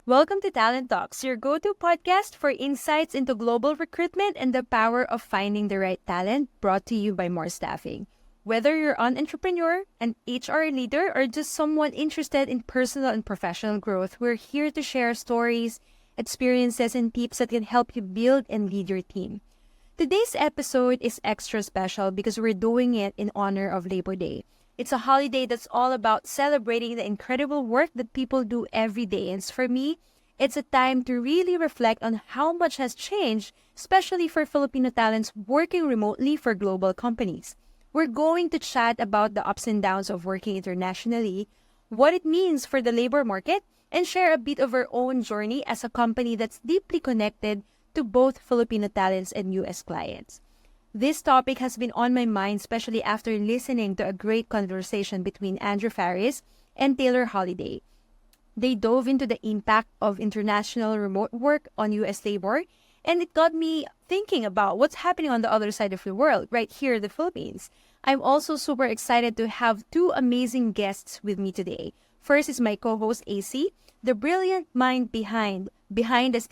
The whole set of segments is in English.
Welcome to Talent Talks, your go-to podcast for insights into global recruitment and the power of finding the right talent, brought to you by More Staffing. Whether you're an entrepreneur, an HR leader, or just someone interested in personal and professional growth, we're here to share stories, experiences, and tips that can help you build and lead your team. Today's episode is extra special because we're doing it in honor of Labor Day. It's a holiday that's all about celebrating the incredible work that people do every day. And for me, it's a time to really reflect on how much has changed, especially for Filipino talents working remotely for global companies. We're going to chat about the ups and downs of working internationally, what it means for the labor market, and share a bit of our own journey as a company that's deeply connected to both Filipino talents and U.S. clients. This topic has been on my mind, especially after listening to a great conversation between Andrew Faris and Taylor Holiday. They dove into the impact of international remote work on U.S. labor, and it got me thinking about what's happening on the other side of the world, right here in the Philippines. I'm also super excited to have two amazing guests with me today. First is my co-host Aycee, the brilliant mind behind the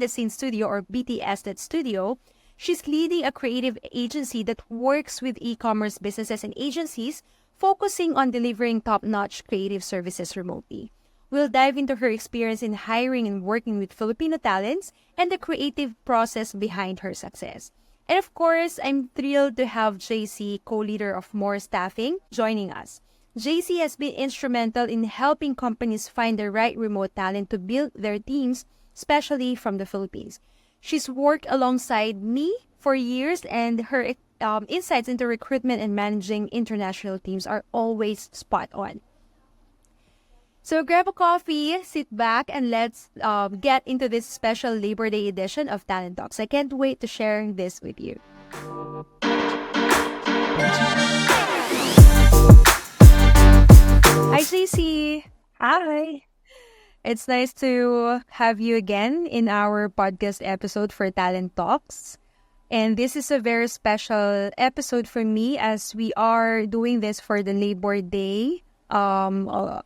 scenes studio, or BTS studio. She's leading a creative agency that works with e-commerce businesses and agencies, focusing on delivering top-notch creative services remotely. We'll dive into her experience in hiring and working with Filipino talents and the creative process behind her success. And of course, I'm thrilled to have JC, co-leader of More Staffing, joining us. JC has been instrumental in helping companies find the right remote talent to build their teams, especially from the Philippines. She's worked alongside me for years, and her insights into recruitment and managing international teams are always spot on. So grab a coffee, sit back, and let's get into this special Labor Day edition of Talent Talks. I can't wait to share this with you. Hi, JC. Hi. It's nice to have you again in our podcast episode for Talent Talks. And this is a very special episode for me as we are doing this for the Labor Day on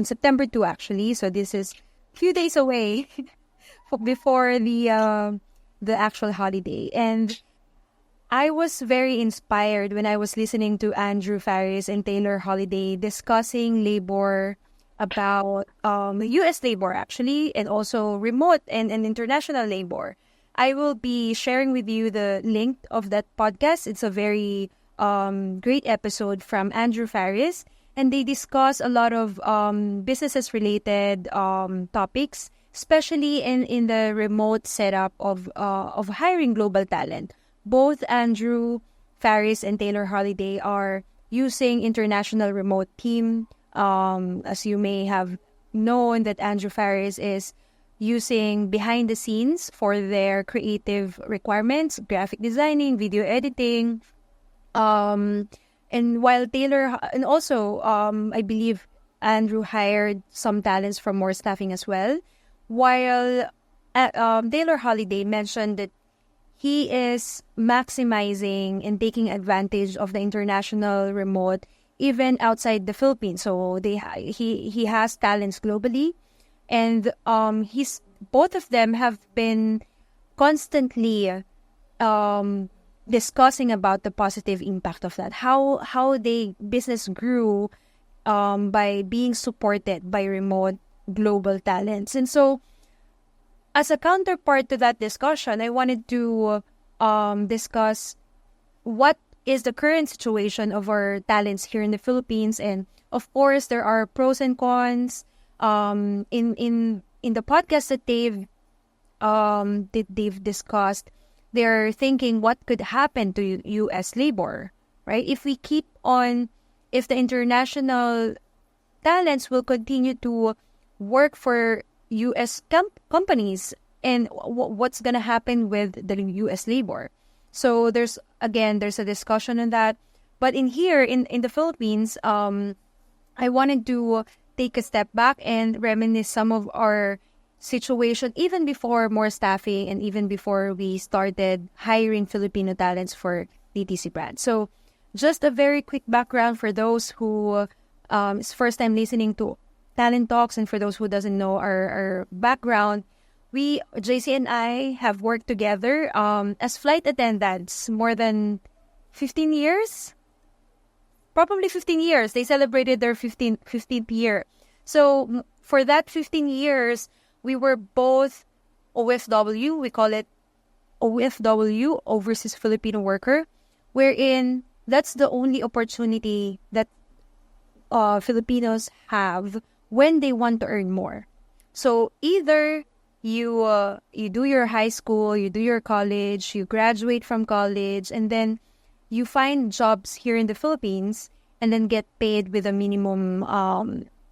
September 2, actually. So this is a few days away before the actual holiday. And I was very inspired when I was listening to Andrew Faris and Taylor Holiday discussing labor, about U.S. labor, actually, and also remote and international labor. I will be sharing with you the link of that podcast. It's a very great episode from Andrew Faris, and they discuss a lot of businesses-related topics, especially in the remote setup of hiring global talent. Both Andrew Faris and Taylor Holiday are using international remote team. As you may have known, that Andrew Faris is using behind the scenes for their creative requirements, graphic designing, video editing, and while Taylor, and also I believe Andrew hired some talents from More Staffing as well, while Taylor Holiday mentioned that he is maximizing and taking advantage of the international remote even outside the Philippines. So he has talents globally, and both of them have been constantly discussing about the positive impact of that. How they business grew by being supported by remote global talents. And so, as a counterpart to that discussion, I wanted to discuss what is the current situation of our talents here in the Philippines. And of course, there are pros and cons. In the podcast that they've discussed, they're thinking what could happen to U.S. labor, right? If the international talents will continue to work for U.S. companies, and what's gonna happen with the U.S. labor. So there's a discussion on that. But in the Philippines, I wanted to take a step back and reminisce some of our situation even before More Staffing and even before we started hiring Filipino talents for DTC brand. So just a very quick background for those who is first time listening to Talent Talks, and for those who doesn't know our background, JC and I have worked together as flight attendants more than 15 years. Probably 15 years. They celebrated their 15th year. So for that 15 years, we were both OFW. We call it OFW, Overseas Filipino Worker, wherein that's the only opportunity that Filipinos have when they want to earn more. So either you do your high school, you do your college, you graduate from college, and then you find jobs here in the Philippines and then get paid with a minimum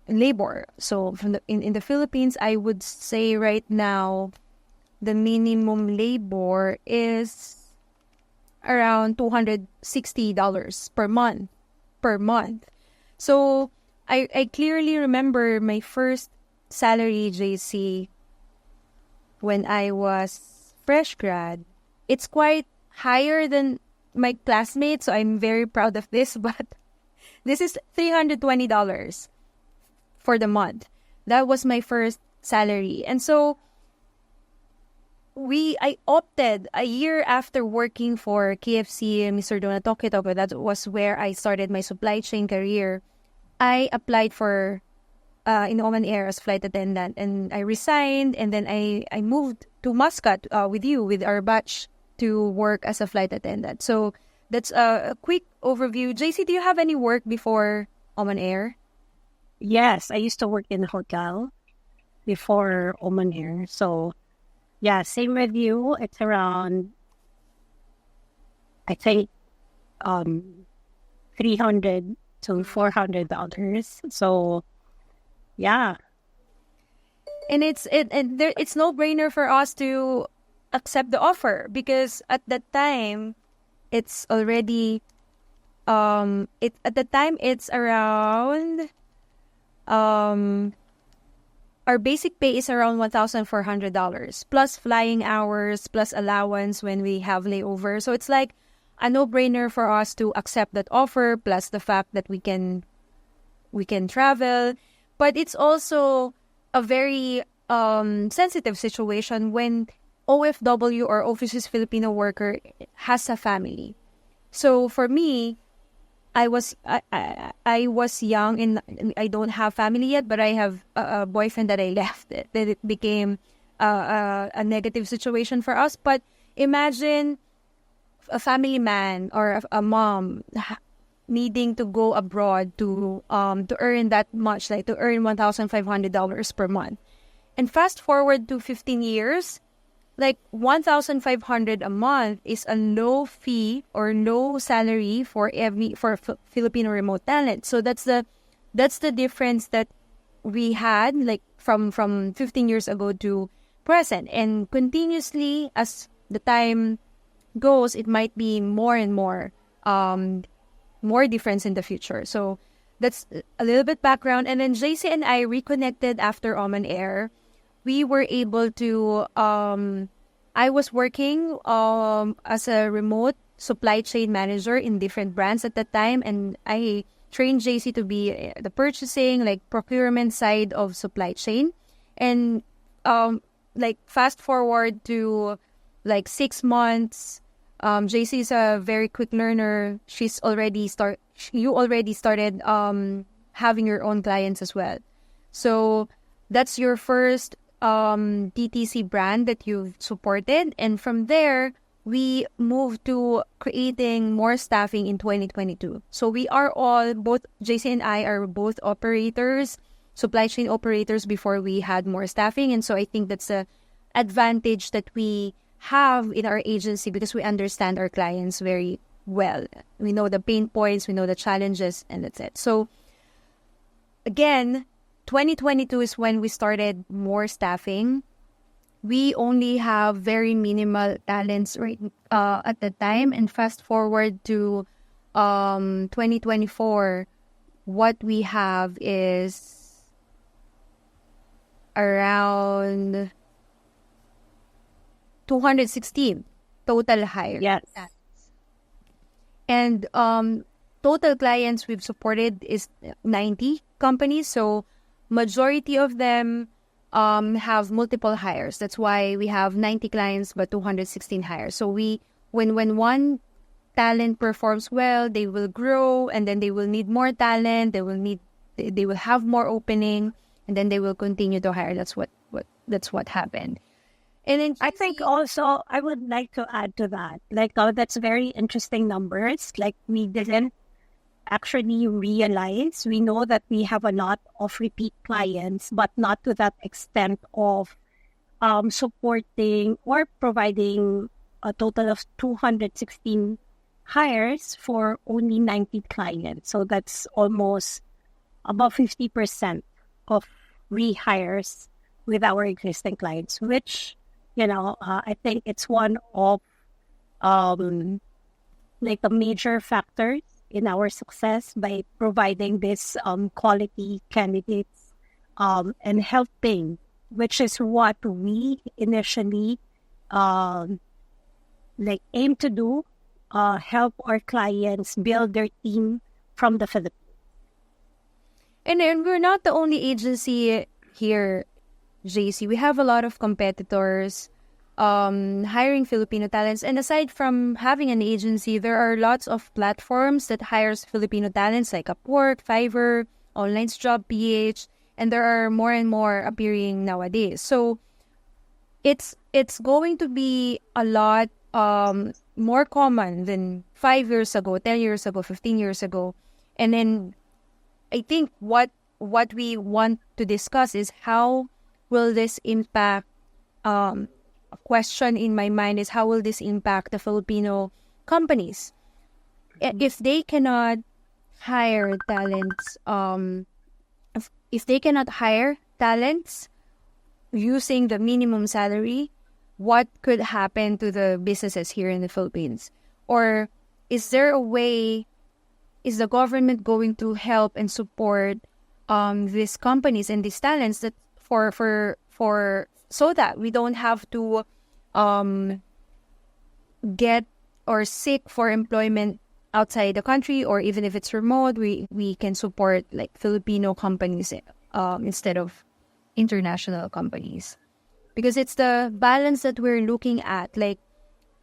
labor. So in the Philippines, I would say right now, the minimum labor is around $260 per month. So I clearly remember my first salary, JC, when I was fresh grad. It's quite higher than my classmates, so I'm very proud of this, but this is $320 for the month. That was my first salary. And so I opted a year after working for KFC and Mr. Donut Toke, that was where I started my supply chain career. I applied for in Oman Air as flight attendant, and I resigned, and then I moved to Muscat with our batch to work as a flight attendant. So that's a quick overview. JC, do you have any work before Oman Air? Yes, I used to work in a hotel before Oman Air. So yeah, same with you. It's around, I think, $300 to $400. So yeah. And it's no brainer for us to accept the offer, because at that time it's already it's around our basic pay is around $1,400 plus flying hours plus allowance when we have layover. So it's like a no-brainer for us to accept that offer, plus the fact that we can travel. But it's also a very sensitive situation when OFW or Overseas Filipino Worker has a family. So for me, I was young and I don't have family yet, but I have a boyfriend that I left. That it became a negative situation for us. But imagine a family man or a mom needing to go abroad to earn that much, like to earn $1,500 per month. And fast forward to 15 years, like $1,500 a month is a low fee or low salary for Filipino remote talent. So that's the difference that we had, like from 15 years ago to present. And continuously as the time goes, it might be more and more difference in the future. So that's a little bit background. And then JC and I reconnected after Oman Air. We were able to, I was working as a remote supply chain manager in different brands at that time. And I trained JC to be the purchasing, like procurement side of supply chain. And like fast forward to like 6 months, JC is a very quick learner. You already started having your own clients as well. So that's your first DTC brand that you've supported. And from there, we moved to creating more staffing in 2022. So we are both JC and I are both operators, supply chain operators before we had more staffing. And so I think that's a advantage that we have in our agency because we understand our clients very well. We know the pain points, we know the challenges, and that's it. So again, 2022 is when we started more staffing. We only have very minimal talents right at the time. And fast forward to 2024, what we have is around 216 total hires. Yes. And total clients we've supported is 90 companies. So majority of them have multiple hires. That's why we have 90 clients but 216 hires. So when one talent performs well, they will grow, and then they will need more talent. They will have more opening, and then they will continue to hire. That's what happened. And then I think also I would like to add to that. Like, that's very interesting numbers. Like, we didn't actually realize. We know that we have a lot of repeat clients, but not to that extent of supporting or providing a total of 216 hires for only 90 clients. So that's almost about 50% of rehires with our existing clients, which, I think it's one of like the major factors in our success by providing this quality candidates and helping, which is what we initially aim to do, help our clients build their team from the Philippines. And we're not the only agency here, JC. We have a lot of competitors hiring Filipino talents. And aside from having an agency, there are lots of platforms that hires Filipino talents like Upwork, Fiverr, Online's Job PH, and there are more and more appearing nowadays. So it's going to be a lot more common than 5 years ago, 10 years ago, 15 years ago. And then I think what we want to discuss is how will this impact, a question in my mind is how will this impact the Filipino companies? If they cannot hire talents, if they cannot hire talents using the minimum salary, what could happen to the businesses here in the Philippines? Or is there a way, is the government going to help and support these companies and these talents that for so that we don't have to get or seek for employment outside the country, or even if it's remote, we can support like Filipino companies instead of international companies. Because it's the balance that we're looking at. Like,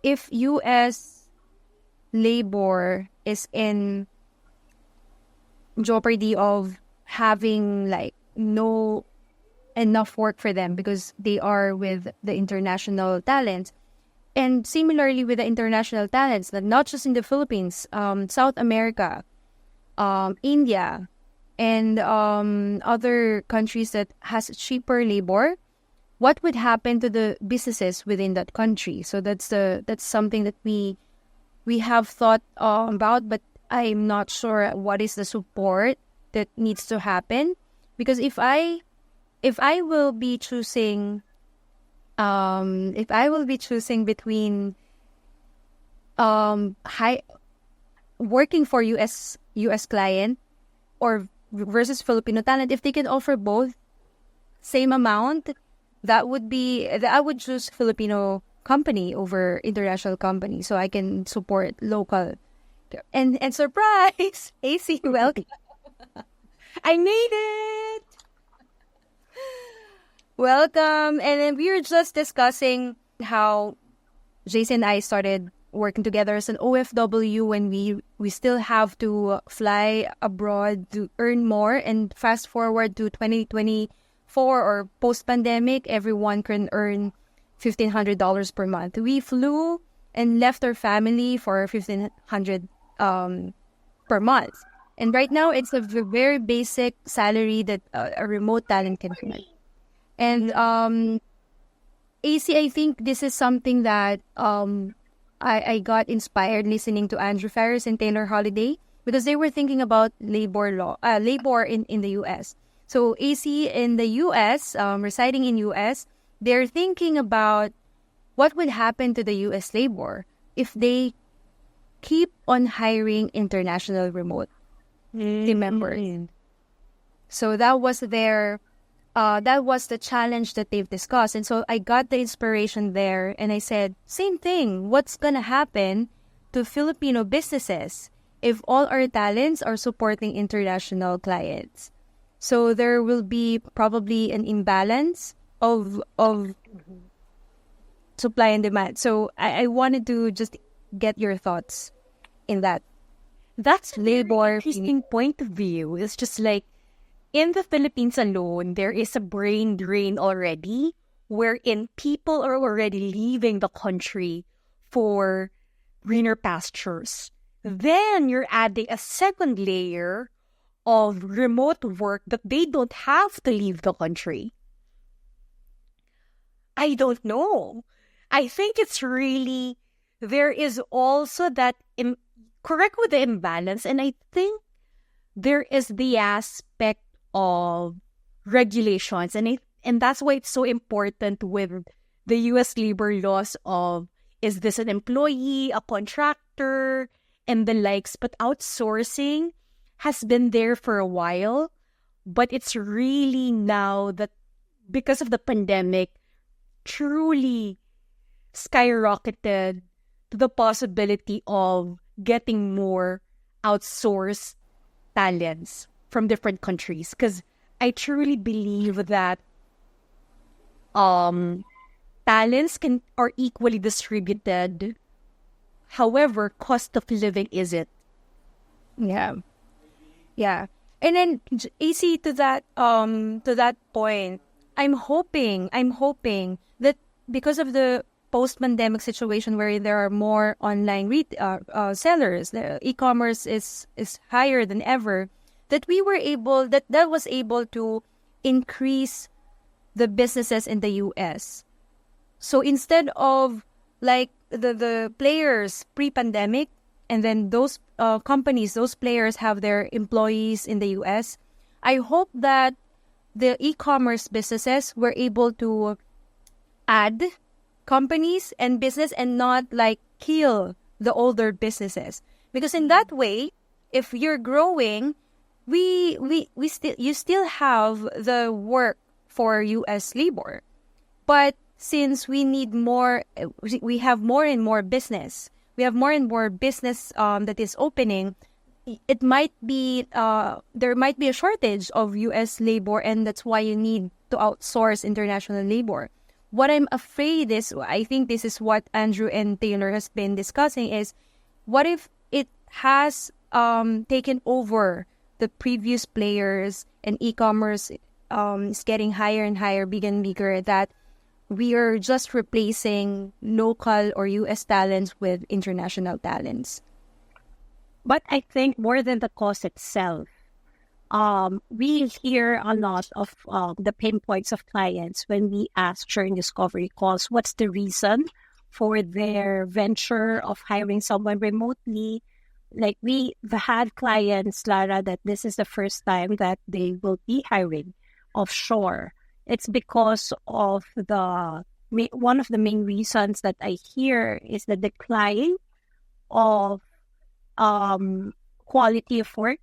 if U.S. labor is in jeopardy of having like no enough work for them because they are with the international talents, and similarly with the international talents, that not just in the Philippines, South America, India, and other countries that has cheaper labor, what would happen to the businesses within that country? So that's something that we have thought about, but I'm not sure what is the support that needs to happen. Because if I will be choosing between working for US client or versus Filipino talent, if they can offer both same amount, I would choose Filipino company over international company, so I can support local. And surprise, Aycee, welcome. I made it. Welcome. And then we were just discussing how Jason and I started working together as an OFW when we still have to fly abroad to earn more, and fast forward to 2024 or post-pandemic, everyone can earn $1,500 per month. We flew and left our family for $1,500 per month. And right now, it's a very basic salary that a remote talent can earn. And Aycee, I think this is something that I got inspired listening to Andrew Ferris and Taylor Holiday, because they were thinking about labor in the U.S. So Aycee, in the U.S., residing in U.S., they're thinking about what would happen to the U.S. labor if they keep on hiring international remote team members. So that was the challenge that they've discussed. And so I got the inspiration there, and I said, same thing. What's going to happen to Filipino businesses if all our talents are supporting international clients? So there will be probably an imbalance of supply and demand. So I wanted to just get your thoughts in that. That's a very interesting point of view. It's just like in the Philippines alone, there is a brain drain already wherein people are already leaving the country for greener pastures. Then you're adding a second layer of remote work that they don't have to leave the country. I don't know. I think it's really, there is also that, correct with the imbalance, and I think there is the aspect of regulations, and that's why it's so important with the U.S. labor laws of, is this an employee, a contractor, and the likes. But outsourcing has been there for a while, but it's really now that because of the pandemic, truly skyrocketed to the possibility of getting more outsourced talents from different countries. Because I truly believe that talents are equally distributed. However, cost of living isn't. Yeah. Yeah. And then AC, to that point, I'm hoping that because of the post-pandemic situation where there are more online sellers, the e-commerce is higher than ever, that that was able to increase the businesses in the U.S. So instead of like the players pre-pandemic, and then those companies, those players have their employees in the U.S., I hope that the e-commerce businesses were able to add companies and business and not like kill the older businesses. Because in that way, if you're growing, you still have the work for U.S. labor. But since we need more, we have more and more business. We have more and more business that is opening. It might be there might be a shortage of U.S. labor, and that's why you need to outsource international labor. What I'm afraid is, I think this is what Andrew and Taylor has been discussing, is what if it has taken over the previous players and e-commerce is getting higher and higher, bigger and bigger, that we are just replacing local or U.S. talents with international talents. But I think more than the cost itself, we hear a lot of the pain points of clients when we ask during discovery calls, what's the reason for their venture of hiring someone remotely? Like we've had clients, Lara, that this is the first time that they will be hiring offshore. It's because of one of the main reasons that I hear is the decline of quality of work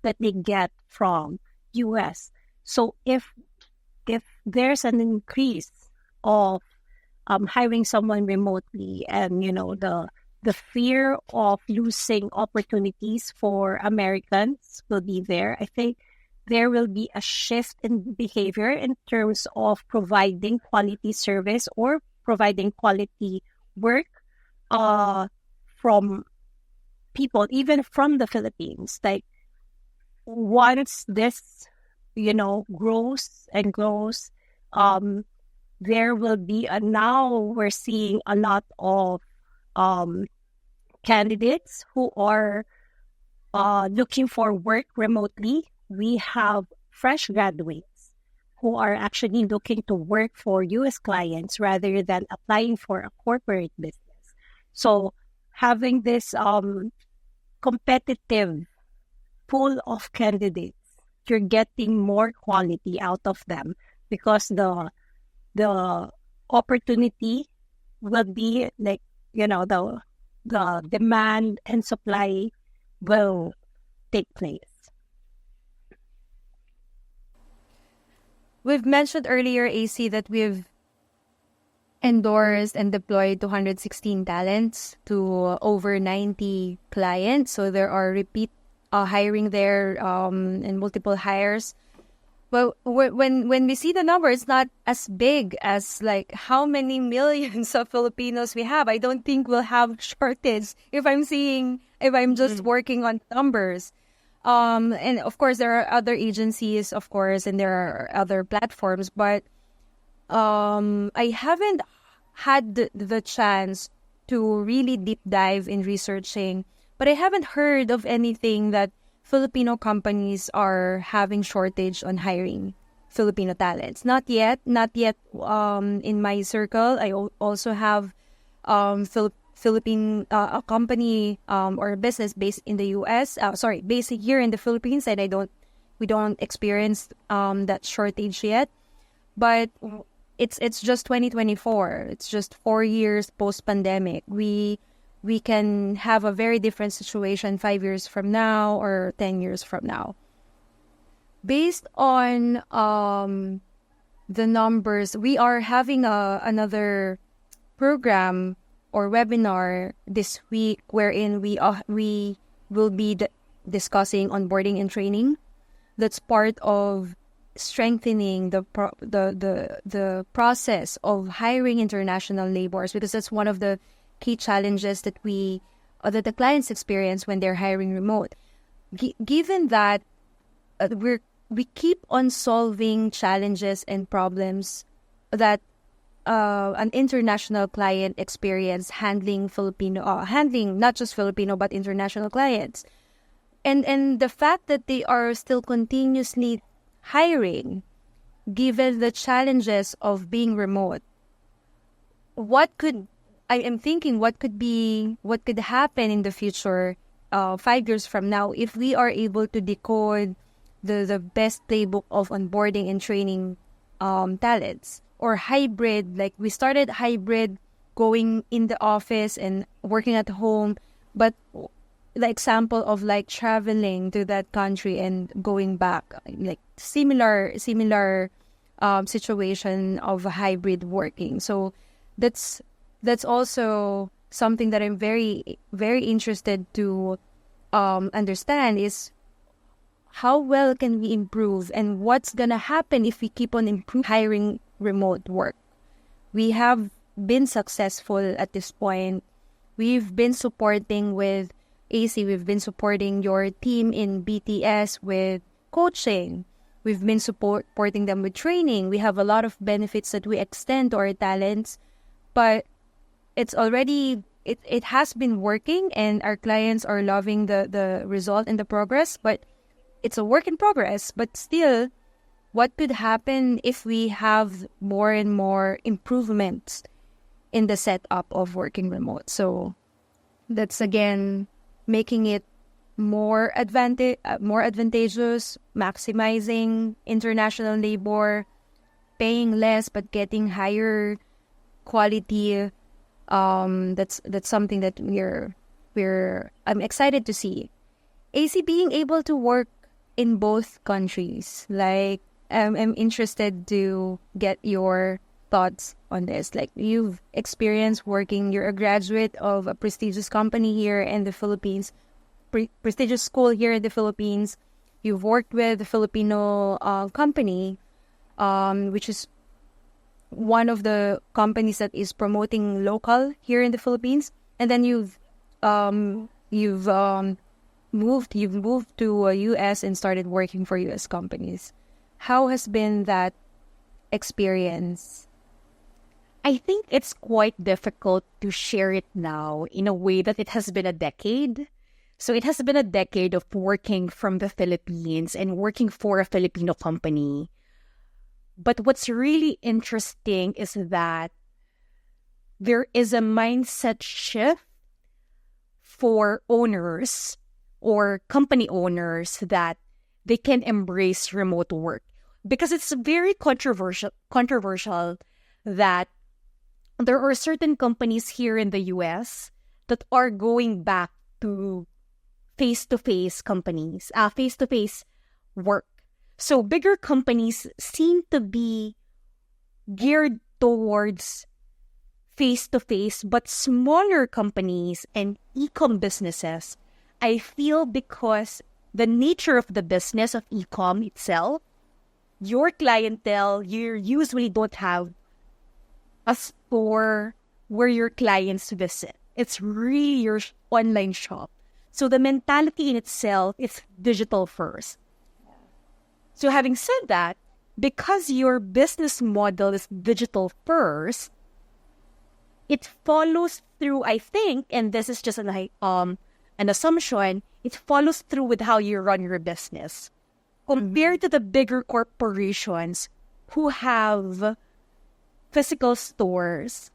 that they get from U.S. So if there's an increase of hiring someone remotely, and the fear of losing opportunities for Americans will be there, I think there will be a shift in behavior in terms of providing quality service or providing quality work from people, even from the Philippines. Like once this, grows and grows, there will be now we're seeing a lot of candidates who are looking for work remotely. We have fresh graduates who are actually looking to work for U.S. clients rather than applying for a corporate business. So having this competitive pool of candidates, you're getting more quality out of them because the opportunity will be like, the demand and supply will take place. We've mentioned earlier, AC, that we've endorsed and deployed 216 talents to over 90 clients. So there are repeat hiring there and multiple hires. Well, when we see the number, it's not as big as like how many millions of Filipinos we have. I don't think we'll have shortage if I'm just working on numbers. And of course there are other agencies, of course, and there are other platforms, but I haven't had the chance to really deep dive in researching, but I haven't heard of anything that Filipino companies are having shortage on hiring Filipino talents. Not yet. Not yet. In my circle, I also have Philippine a company or a business based in the U.S. Based here in the Philippines, and we don't experience that shortage yet. But it's just 2024. It's just 4 years post pandemic. We can have a very different situation 5 years from now or 10 years from now. Based on the numbers, we are having another program or webinar this week wherein we will be discussing onboarding and training. That's part of strengthening the process of hiring international laborers, because that's one of the key challenges that the clients experience when they're hiring remote. Given that we keep on solving challenges and problems that an international client experience handling not just Filipino but international clients, and the fact that they are still continuously hiring, given the challenges of being remote, I am thinking what could happen in the future, 5 years from now, if we are able to decode the best playbook of onboarding and training talents, or hybrid. Like we started hybrid, going in the office and working at home, but the example of like traveling to that country and going back, like similar situation of hybrid working. So that's also something that I'm very, very interested to understand, is how well can we improve, and what's gonna happen if we keep on improving hiring remote work. We have been successful at this point. We've been supporting with Aycee, we've been supporting your team in BTS with coaching. We've been supporting them with training. We have a lot of benefits that we extend to our talents, but it has been working, and our clients are loving the result and the progress, but it's a work in progress. But still, what could happen if we have more and more improvements in the setup of working remote? So that's again making it more advantageous, maximizing international labor, paying less but getting higher quality. That's something that I'm excited to see. Aycee, being able to work in both countries, like I'm interested to get your thoughts on this. Like, you've experienced working, you're a graduate of a prestigious company here in the Philippines, prestigious school here in the Philippines. You've worked with a Filipino company, which is one of the companies that is promoting local here in the Philippines, and then you've moved to U.S. and started working for U.S. companies. How has been that experience? I think it's quite difficult to share it now in a way that it has been a decade. So it has been a decade of working from the Philippines and working for a Filipino company. But what's really interesting is that there is a mindset shift for owners or company owners that they can embrace remote work, because it's very controversial that there are certain companies here in the U.S. that are going back to face-to-face companies, face-to-face work. So bigger companies seem to be geared towards face-to-face, but smaller companies and e-com businesses, I feel, because the nature of the business of e-com itself, your clientele, you usually don't have a store where your clients visit. It's really your online shop. So the mentality in itself is digital first. So having said that, because your business model is digital first, it follows through, I think, and this is just an assumption, it follows through with how you run your business. Compared to the bigger corporations who have physical stores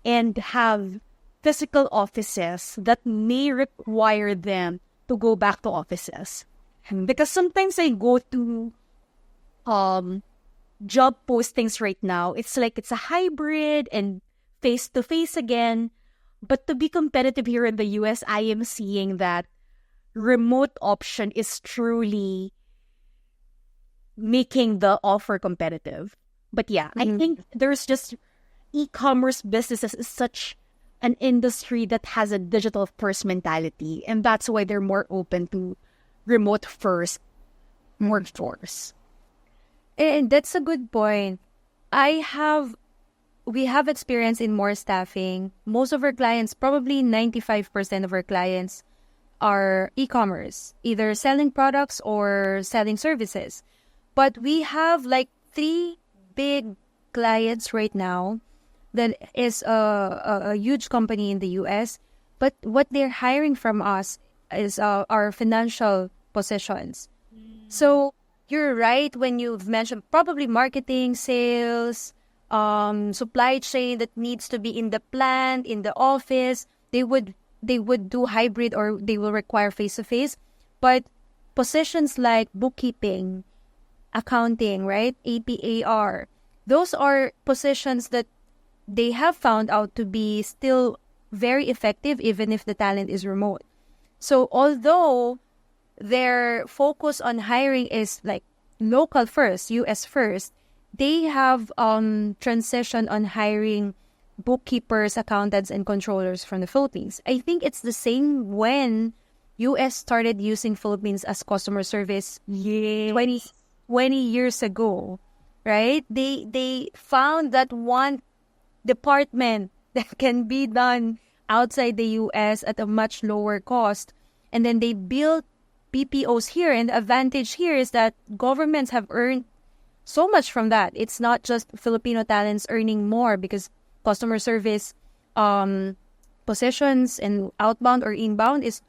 and have physical offices that may require them to go back to offices. Because sometimes I go to job postings right now, it's like it's a hybrid and face-to-face again. But to be competitive here in the U.S., I am seeing that remote option is truly making the offer competitive. But yeah, I think there's just e-commerce businesses is such an industry that has a digital first mentality, and that's why they're more open to remote first workforce. And that's a good point. We have experience in more staffing. Most of our clients, probably 95% of our clients, are e-commerce, either selling products or selling services. But we have like 3 big clients right now that is a huge company in the U.S. But what they're hiring from us is our financial positions. So you're right when you've mentioned probably marketing, sales, supply chain that needs to be in the plant, in the office. They would do hybrid or they will require face-to-face. But positions like bookkeeping, accounting, right? APAR, those are positions that they have found out to be still very effective even if the talent is remote. So although their focus on hiring is like local first, U.S. first, they have transition on hiring bookkeepers, accountants, and controllers from the Philippines. I think it's the same when U.S. started using Philippines as customer service 20 years ago, right? They found that one department that can be done outside the U.S. at a much lower cost. And then they built PPOs here. And the advantage here is that governments have earned so much from that. It's not just Filipino talents earning more because customer service positions and outbound or inbound is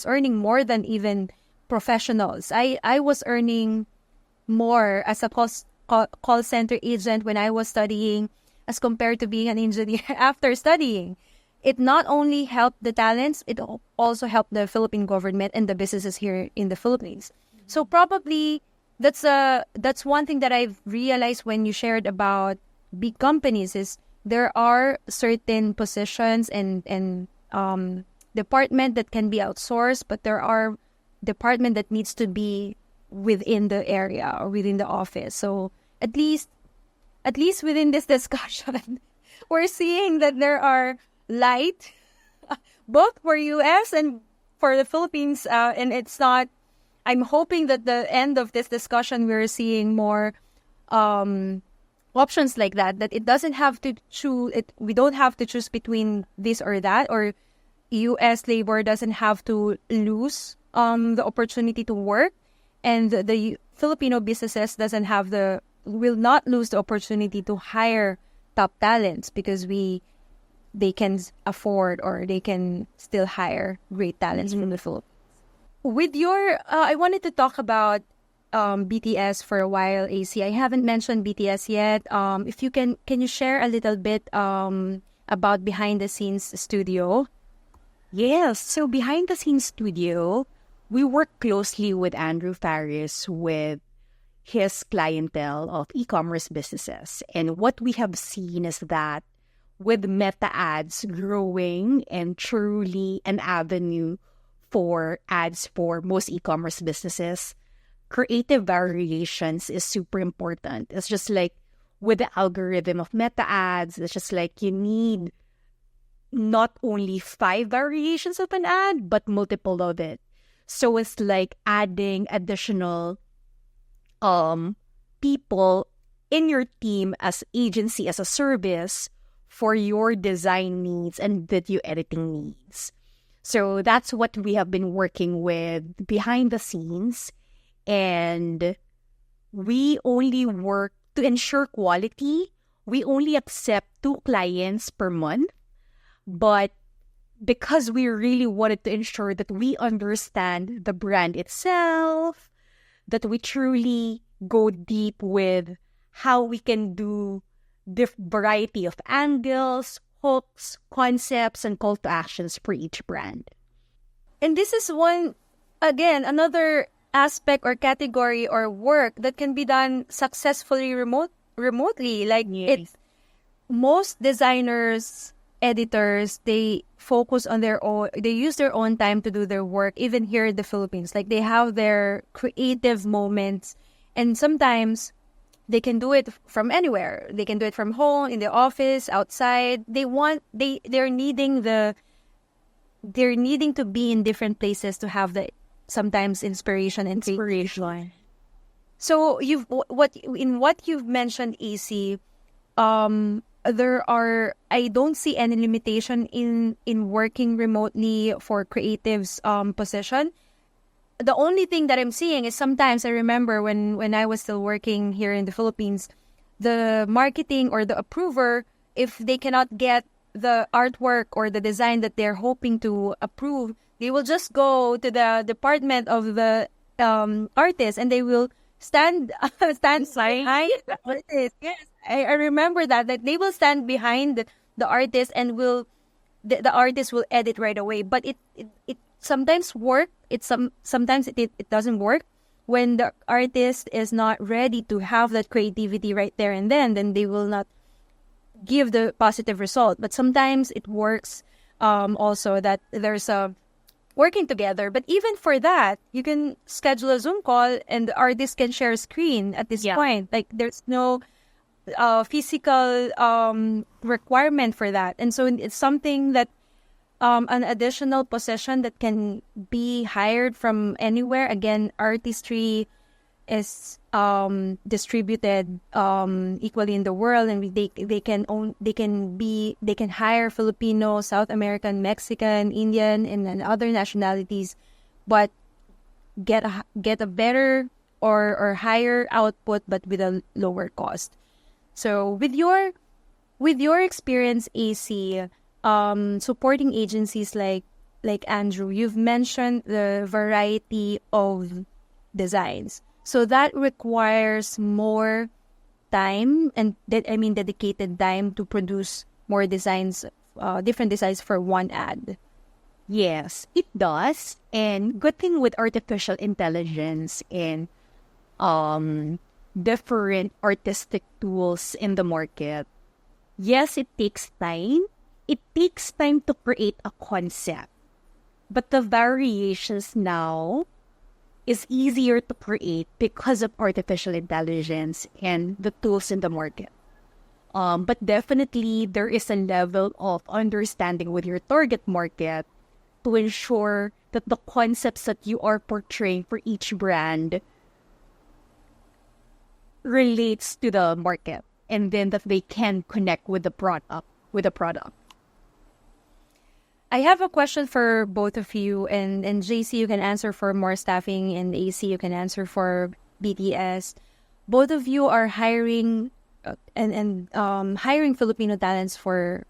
earning more than even professionals. I was earning more as a call center agent when I was studying as compared to being an engineer after studying. It not only helped the talents, it also helped the Philippine government and the businesses here in the Philippines. So probably that's one thing that I've realized when you shared about big companies is there are certain positions and department that can be outsourced, but there are department that needs to be within the area or within the office. So at least within this discussion, we're seeing that there are light both for US and for the Philippines, and it's not. I'm hoping that the end of this discussion we're seeing more options like that it doesn't have to choose it. We don't have to choose between this or that, or US labor doesn't have to lose the opportunity to work, and the Filipino businesses will not lose the opportunity to hire top talents because they can afford or they can still hire great talents from the Philippines. With your, I wanted to talk about BTS for a while, Aycee. I haven't mentioned BTS yet. If you can you share a little bit about behind the scenes studio? Yes. So behind the scenes studio, we work closely with Andrew Faris with his clientele of e-commerce businesses. And what we have seen is that with Meta ads growing and truly an avenue for ads for most e-commerce businesses, creative variations is super important. It's just like with the algorithm of Meta ads, it's just like you need not only 5 variations of an ad, but multiple of it. So it's like adding additional people in your team as agency, as a service for your design needs and video editing needs. So that's what we have been working with behind the scenes. And we only work to ensure quality. We only accept 2 clients per month. But because we really wanted to ensure that we understand the brand itself, that we truly go deep with how we can do the variety of angles, hooks, concepts, and call to actions for each brand. And this is one, again, another aspect or category or work that can be done successfully remotely. Like it's most designers, editors, they focus on their own, they use their own time to do their work, even here in the Philippines. Like they have their creative moments, and sometimes they can do it from anywhere. They can do it from home, in the office, outside. They're needing to be in different places to have the sometimes inspiration and Inspiration. So what you've mentioned, Aycee, I don't see any limitation in working remotely for creatives position. The only thing that I'm seeing is sometimes I remember when I was still working here in the Philippines, the marketing or the approver, if they cannot get the artwork or the design that they're hoping to approve, they will just go to the department of the artist and they will stand behind the artist. Yes, I remember that they will stand behind the artist and the artist will edit right away. But it sometimes work. Sometimes it doesn't work when the artist is not ready to have that creativity right there and then they will not give the positive result. But sometimes it works also that there's a working together. But even for that, you can schedule a Zoom call and the artist can share a screen at this point. Like there's no physical requirement for that. And so it's something that an additional position that can be hired from anywhere. Again, artistry is distributed equally in the world, and they can hire Filipino, South American, Mexican, Indian, and other nationalities, but get a better or higher output, but with a lower cost. So with your experience, Aycee, supporting agencies like Andrew, you've mentioned the variety of designs. So that requires more time and dedicated time to produce more designs, different designs for one ad. Yes, it does. And good thing with artificial intelligence and different artistic tools in the market. Yes, it takes time. It takes time to create a concept. But the variations now is easier to create because of artificial intelligence and the tools in the market. But definitely, there is a level of understanding with your target market to ensure that the concepts that you are portraying for each brand relates to the market, and then that they can connect with the product. I have a question for both of you, and JC, you can answer for more staffing, and AC, you can answer for BTS. Both of you are hiring hiring Filipino talents for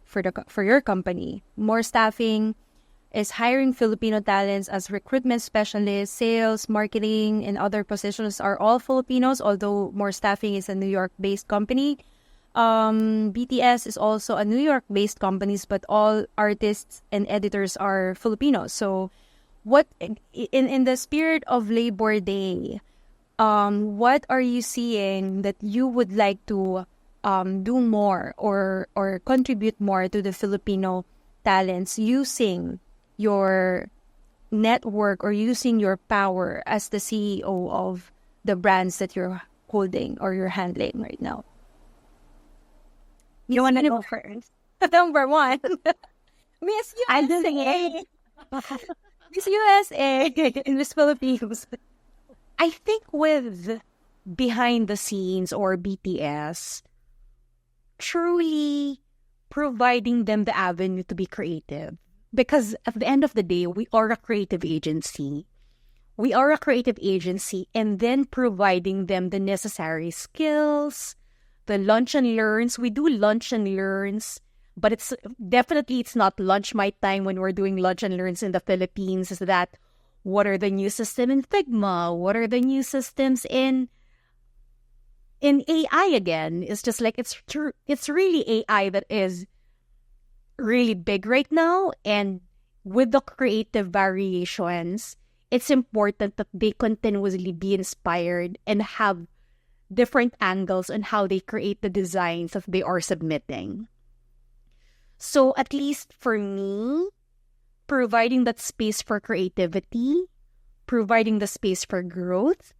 your company. More Staffing is hiring Filipino talents as recruitment specialists, sales, marketing, and other positions are all Filipinos, although More Staffing is a New York-based company. BTS is also a New York-based company, but all artists and editors are Filipinos. So, what in the spirit of Labor Day, what are you seeing that you would like to do more or contribute more to the Filipino talents using your network or using your power as the CEO of the brands that you're holding or you're handling right now? You want to go first? Number one, Miss I'm USA. Miss USA in Miss Philippines. I think with behind the scenes or BTS, truly providing them the avenue to be creative. Because at the end of the day, we are a creative agency. We are a creative agency, and then providing them the necessary skills, the lunch and learns. We do lunch and learns, but it's not lunch my time when we're doing lunch and learns in the Philippines. Is that what are the new systems in Figma? What are the new systems in AI again? It's just like it's true. It's really AI that is really big right now, and with the creative variations, it's important that they continuously be inspired and have different angles on how they create the designs that they are submitting. So at least for me, providing that space for creativity, providing the space for growth,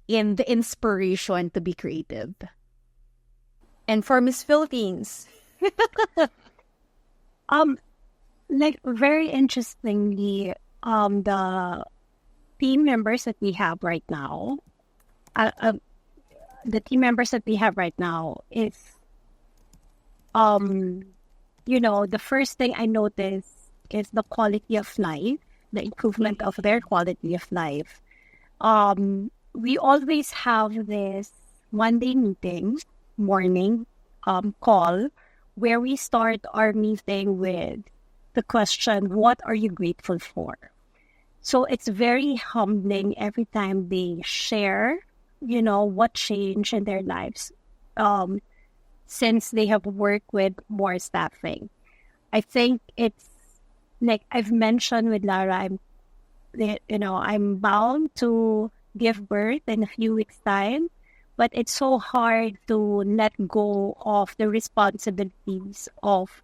and the inspiration to be creative. And for Miss Philippines, Like very interestingly, the team members that we have right now, uh, uh, the team members that we have right now is, the first thing I notice is the quality of life, the improvement of their quality of life. We always have this Monday meeting, morning call, where we start our meeting with the question, what are you grateful for? So it's very humbling every time they share, what changed in their lives since they have worked with more staffing. I think it's like I've mentioned with Lara, I'm bound to give birth in a few weeks' time, but it's so hard to let go of the responsibilities of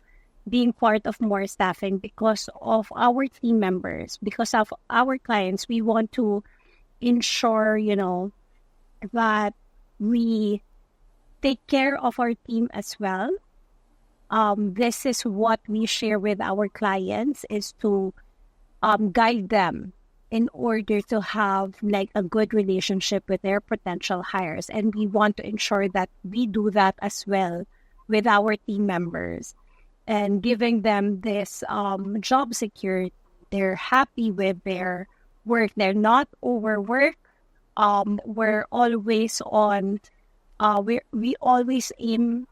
being part of more staffing because of our team members, because of our clients. We want to ensure, that we take care of our team as well. This is what we share with our clients, is to guide them in order to have like a good relationship with their potential hires. And we want to ensure that we do that as well with our team members and giving them this job security. They're happy with their work. They're not overworked. We're always on, we always aim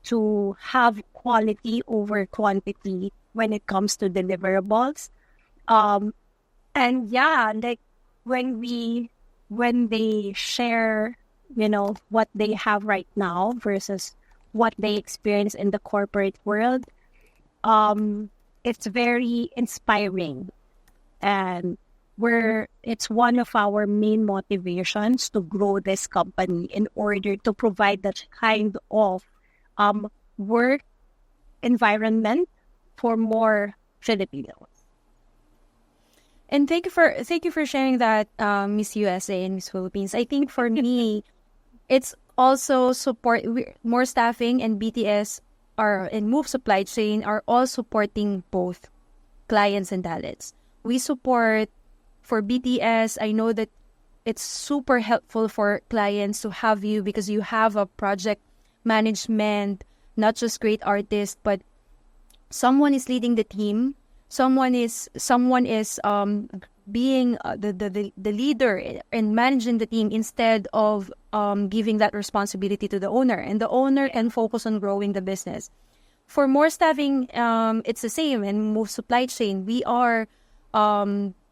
to have quality over quantity when it comes to deliverables. And yeah, like when they share, what they have right now versus what they experience in the corporate world, it's very inspiring. And it's one of our main motivations to grow this company in order to provide that kind of work environment for more Filipinos. and thank you for sharing that, Miss USA and Miss Philippines. I think for me, it's also more staffing and BTS and Move Supply Chain are all supporting both clients and talents. We support for BTS. I know that it's super helpful for clients to have you because you have a project management, not just great artists, but someone is leading the team. Someone is being the leader and managing the team instead of giving that responsibility to the owner, and the owner can focus on growing the business. For more staffing, it's the same. And Move Supply Chain, we are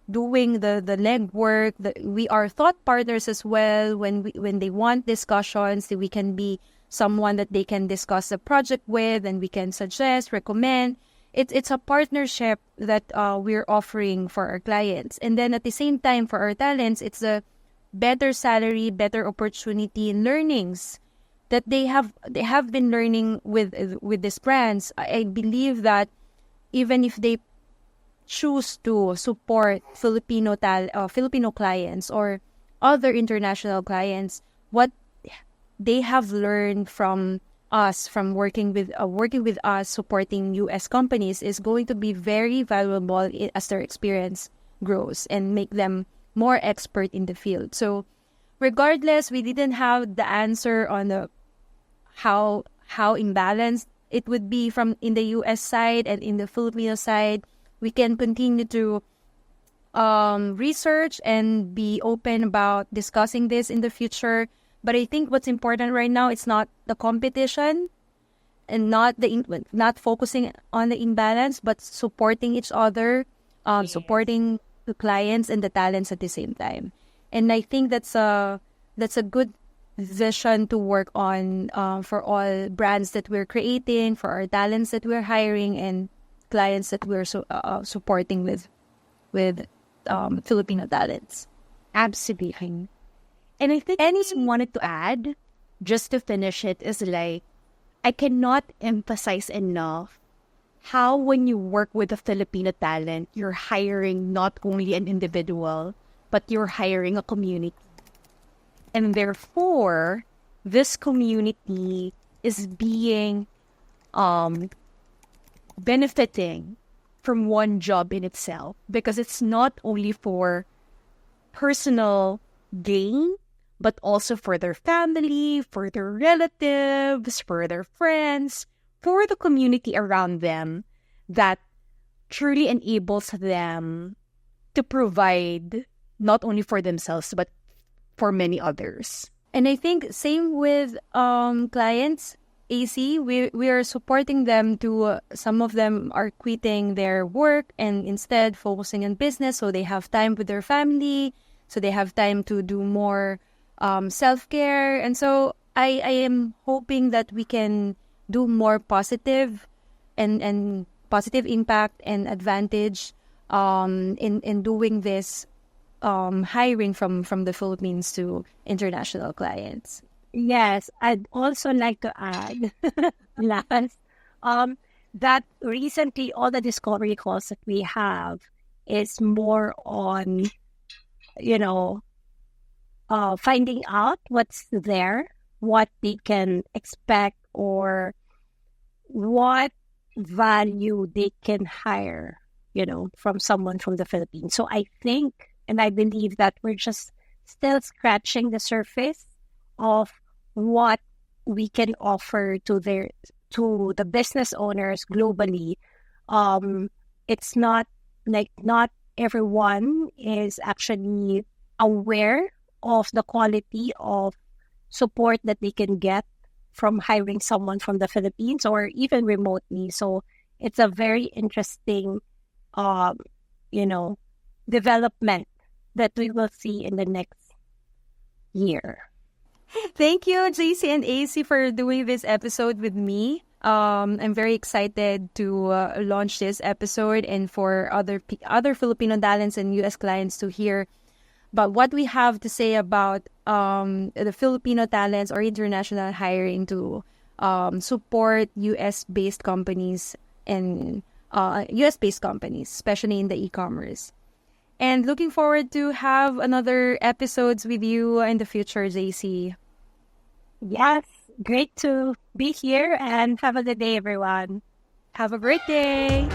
doing the legwork. We are thought partners as well. When they want discussions, we can be someone that they can discuss the project with, and we can suggest, recommend. It's a partnership that we're offering for our clients. And then at the same time, for our talents, it's a better salary, better opportunity, and learnings that they have been learning with these brands. I believe that even if they choose to support Filipino clients or other international clients, what they have learned from us, from working with us, supporting U.S. companies, is going to be very valuable as their experience grows and make them more expert in the field. So regardless, we didn't have the answer on the how imbalanced it would be from in the U.S. side and in the Filipino side. We can continue to research and be open about discussing this in the future. But I think what's important right now, it's not the competition and not focusing on the imbalance, but supporting each other, supporting the clients and the talents at the same time. And I think that's a good vision to work on for all brands that we're creating, for our talents that we're hiring, and clients that we're supporting with Filipino talents. Absolutely. And I think I just wanted to add, just to finish it, is like, I cannot emphasize enough how when you work with a Filipino talent, you're hiring not only an individual, but you're hiring a community. And therefore, this community is being benefiting from one job in itself, because it's not only for personal gain, but also for their family, for their relatives, for their friends, for the community around them, that truly enables them to provide not only for themselves, but for many others. And I think same with clients. Aycee, we are supporting them to, some of them are quitting their work and instead focusing on business, so they have time with their family, so they have time to do more self-care. And so I am hoping that we can do more positive and positive impact and advantage in doing this hiring from the Philippines to international clients. Yes, I'd also like to add, last, that recently all the discovery calls that we have is more on, finding out what's there, what they can expect, or what value they can hire, from someone from the Philippines. So I think, and I believe that we're just still scratching the surface of what we can offer to the business owners globally. It's not like not everyone is actually aware of the quality of support that they can get from hiring someone from the Philippines or even remotely. So it's a very interesting, development that we will see in the next year. Thank you, JC and Aycee, for doing this episode with me. I'm very excited to launch this episode and for other Filipino talents and U.S. clients to hear about what we have to say about the Filipino talents or international hiring to support U.S.-based companies and U.S.-based companies, especially in the e-commerce. And looking forward to have another episodes with you in the future, JC. Yes, great to be here and have a good day, everyone. Have a great day.